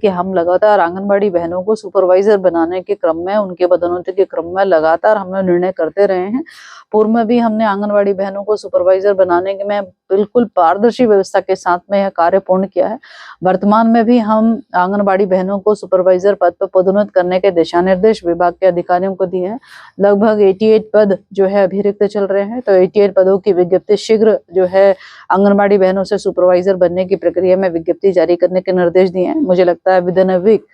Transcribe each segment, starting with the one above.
कि हम लगातार आंगनबाड़ी बहनों को सुपरवाइजर बनाने के क्रम में, उनके पदोन्नति के क्रम में लगातार हम लोग निर्णय करते रहे हैं। पूर्व में भी हमने आंगनबाड़ी बहनों को सुपरवाइजर बनाने के में बिल्कुल पारदर्शी व्यवस्था के साथ में यह कार्य पूर्ण किया है। वर्तमान में भी हम आंगनबाड़ी बहनों को सुपरवाइजर पद पर पदोन्नत करने के दिशा निर्देश विभाग के अधिकारियों को दिए हैं। लगभग 88 पद जो है अभी रिक्त चल रहे हैं, तो 88 पदों की विज्ञप्ति शीघ्र जो है आंगनबाड़ी बहनों से सुपरवाइजर बनने की प्रक्रिया में विज्ञप्ति जारी करने के निर्देश दिए हैं। मुझे लगता है विद इन अ वीक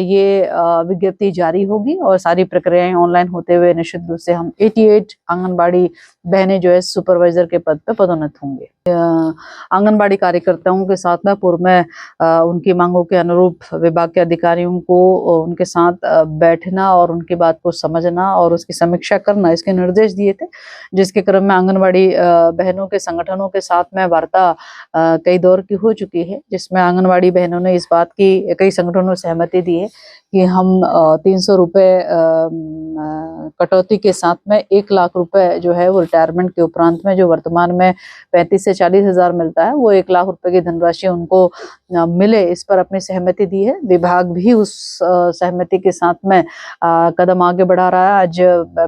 ये विज्ञप्ति जारी होगी और सारी प्रक्रियाएं ऑनलाइन होते हुए निश्चित रूप से हम 88 आंगनबाड़ी बहनें जो है सुपरवाइजर के पद पर पदोन्नत होंगे। आंगनबाड़ी कार्यकर्ताओं के साथ में पूर्व में उनकी मांगों के अनुरूप विभाग के अधिकारियों को उनके साथ बैठना और उनकी बात को समझना और उसकी समीक्षा करना, इसके निर्देश दिए थे, जिसके क्रम में आंगनबाड़ी बहनों के संगठनों के साथ में वार्ता कई दौर की हो चुकी है, जिसमें आंगनबाड़ी बहनों ने इस बात की, कई संगठनों ने सहमति दी है कि हम 300 रुपये कटौती के साथ में 1 लाख रुपए जो है वो रिटायरमेंट के उपरांत में, जो वर्तमान में 35 से 40 हजार मिलता है, वो 1 लाख रुपए की धनराशि उनको मिले, इस पर अपनी सहमति दी है। विभाग भी उस सहमति के साथ में कदम आगे बढ़ा रहा है। आज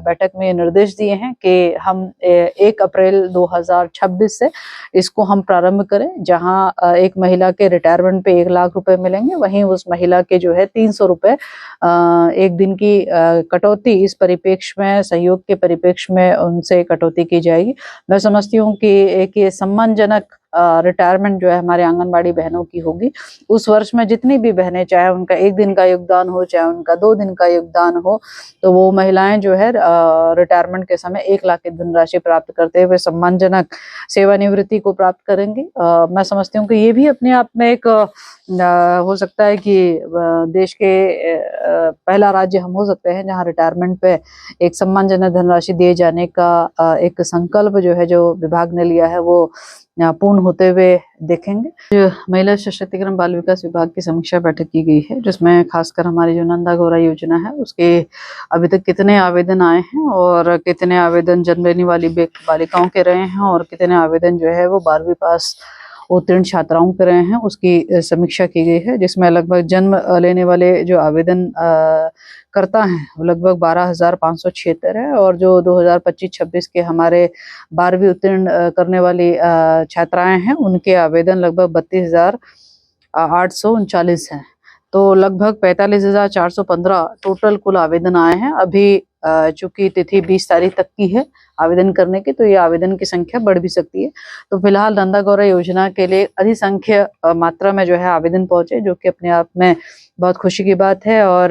बैठक में ये निर्देश दिए हैं कि हम 1 अप्रैल 2026 से इसको हम प्रारंभ करें, जहां एक महिला के रिटायरमेंट पे 1 लाख रुपए मिलेंगे, वहीं उस महिला के जो है 300 रुपए एक दिन की कटौती, इस परिप्रेक्ष्य में, सहयोग के परिप्रेक्ष्य में उनसे कटौती की जाएगी। मैं समझती हूँ कि एक ये सम्मानजनक रिटायरमेंट जो है हमारे आंगनबाड़ी बहनों की होगी। उस वर्ष में जितनी भी बहनें, चाहे उनका 1 दिन का योगदान हो, चाहे उनका 2 दिन का योगदान हो, तो वो महिलाएं जो है रिटायरमेंट के समय 1 लाख की धनराशि प्राप्त करते हुए सम्मानजनक सेवानिवृत्ति को प्राप्त करेंगे। मैं समझती हूँ कि ये भी अपने आप में एक हो सकता है कि देश के पहला राज्य हम हो सकते हैं जहाँ रिटायरमेंट पे एक सम्मानजनक धनराशि दिए जाने का एक संकल्प जो है, जो विभाग ने लिया है, वो पूर्ण होते हुए देखेंगे। जो महिला सशक्तिकरण बाल विकास विभाग की समीक्षा बैठक की गई है, जिसमें खासकर हमारी जो नंदा गौरा योजना है, उसके अभी तक कितने आवेदन आए हैं और कितने आवेदन जन्म लेने वाली बालिकाओं के रहे हैं और कितने आवेदन जो है वो 12वीं पास उत्तीर्ण छात्राओं के रहे हैं, उसकी समीक्षा की गई है, जिसमें लगभग जन्म लेने वाले जो आवेदन करता हैं वो लगभग 12,576 है और जो 2025-26 के हमारे 12वीं उत्तीर्ण करने वाली छात्राएं हैं, उनके आवेदन लगभग 32,839 हैं। तो लगभग 45,415 टोटल कुल आवेदन आए हैं। अभी चूंकि तिथि 20 तारीख तक की है आवेदन करने की, तो ये आवेदन की संख्या बढ़ भी सकती है। तो फिलहाल नंदा गौरा योजना के लिए अधिसंख्य मात्रा में जो है आवेदन पहुंचे, जो कि अपने आप में बहुत खुशी की बात है। और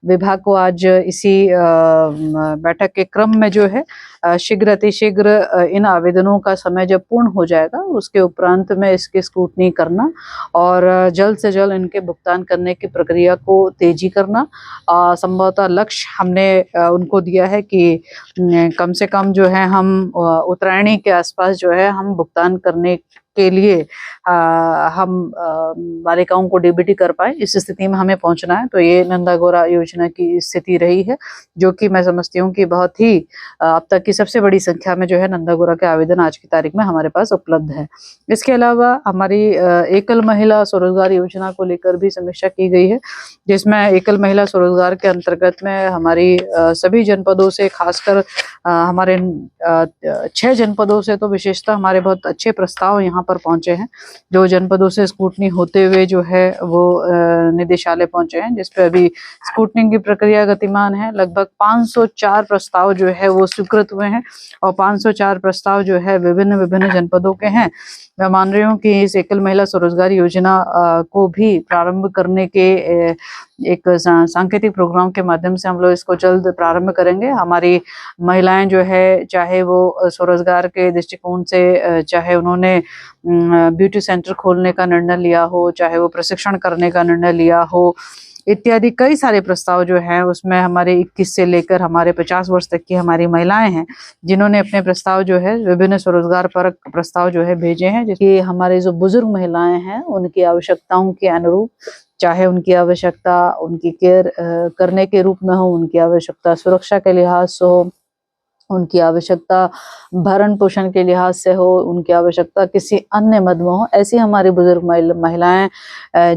विभाग को आज इसी बैठक के क्रम में जो है शीघ्र अतिशीघ्र इन आवेदनों का समय जब पूर्ण हो जाएगा, उसके उपरांत में इसकी स्क्रूटनी करना और जल्द से जल्द इनके भुगतान करने की प्रक्रिया को तेजी करना। संभवतः लक्ष्य हमने उनको दिया है कि कम से कम जो है हम उत्तरायणी के आसपास जो है हम भुगतान करने के लिए हम बालिकाओं को डीबीटी कर पाए, इस स्थिति में हमें पहुंचना है। तो ये नंदा गौरा योजना की स्थिति रही है, जो कि मैं समझती हूँ कि बहुत ही अब तक की सबसे बड़ी संख्या में जो है नंदा गौरा के आवेदन आज की तारीख में हमारे पास उपलब्ध है। इसके अलावा हमारी एकल महिला स्वरोजगार योजना को लेकर भी समीक्षा की गई है, जिसमें एकल महिला स्वरोजगार के अंतर्गत में हमारी सभी जनपदों से, खासकर हमारे 6 जनपदों से तो विशेषतः हमारे बहुत अच्छे प्रस्ताव यहाँ पर पहुंचे हैं, जो जनपदों से स्क्रूटनी होते हुए जो है वो निदेशालय पहुंचे हैं, जिसपे अभी स्क्रूटनिंग की प्रक्रिया गतिमान है। लगभग 504 प्रस्ताव जो है वो स्वीकृत हुए हैं और 504 प्रस्ताव जो है विभिन्न जनपदों के हैं। मैं मान रही हूँ कि इस एकल महिला स्वरोजगार योजना को भी प्रारंभ करने के एक सांकेतिक प्रोग्राम के माध्यम से हम लोग इसको जल्द प्रारंभ करेंगे। हमारी महिलाएं जो है, चाहे वो स्वरोजगार के दृष्टिकोण से, चाहे उन्होंने ब्यूटी सेंटर खोलने का निर्णय लिया हो, चाहे वो प्रशिक्षण करने का निर्णय लिया हो, इत्यादि कई सारे प्रस्ताव जो हैं उसमें हमारे 21 से लेकर हमारे 50 वर्ष तक की हमारी महिलाएं हैं, जिन्होंने अपने प्रस्ताव जो है विभिन्न स्वरोजगार परक प्रस्ताव जो है भेजे हैं, जिसकी हमारे जो बुजुर्ग महिलाएं हैं उनकी आवश्यकताओं के अनुरूप, चाहे उनकी आवश्यकता उनकी केयर करने के रूप में हो, उनकी आवश्यकता सुरक्षा के लिहाज से हो, उनकी आवश्यकता भरण पोषण के लिहाज से हो, उनकी आवश्यकता किसी अन्य मद में हो, ऐसी हमारी बुजुर्ग महिलाएं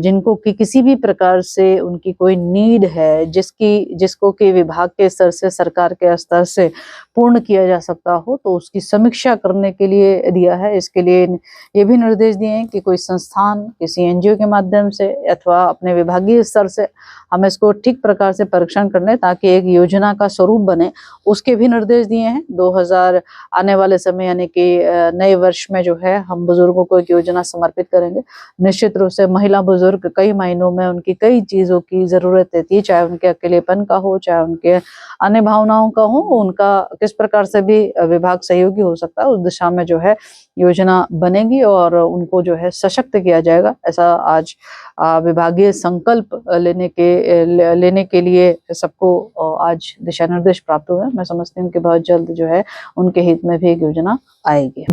जिनको कि किसी भी प्रकार से उनकी कोई नीड है जिसको कि विभाग के स्तर से, सरकार के स्तर से पूर्ण किया जा सकता हो, तो उसकी समीक्षा करने के लिए दिया है। इसके लिए ये भी निर्देश दिए हैं कि कोई संस्थान किसी एनजीओ के माध्यम से अथवा अपने विभागीय स्तर से हम इसको ठीक प्रकार से परीक्षण कर लें ताकि एक योजना का स्वरूप बने, उसके भी निर्देश दिए हैं। 2000 आने वाले समय यानी कि नए वर्ष में जो है हम बुजुर्गों को एक योजना समर्पित करेंगे। निश्चित रूप से महिला बुजुर्ग कई महीनों में उनकी कई चीजों की जरूरत रहती है, चाहे उनके अकेलेपन का हो, चाहे उनके अन्य भावनाओं का हो, उनका किस प्रकार से भी विभाग सहयोगी हो सकता है, उस दिशा में जो है योजना बनेगी और उनको जो है सशक्त किया जाएगा। ऐसा आज विभागीय संकल्प लेने के लिए सबको आज दिशा निर्देश प्राप्त हुए। मैं समझती हूँ कि बहुत जल्द जो है उनके हित में भी एक योजना आएगी।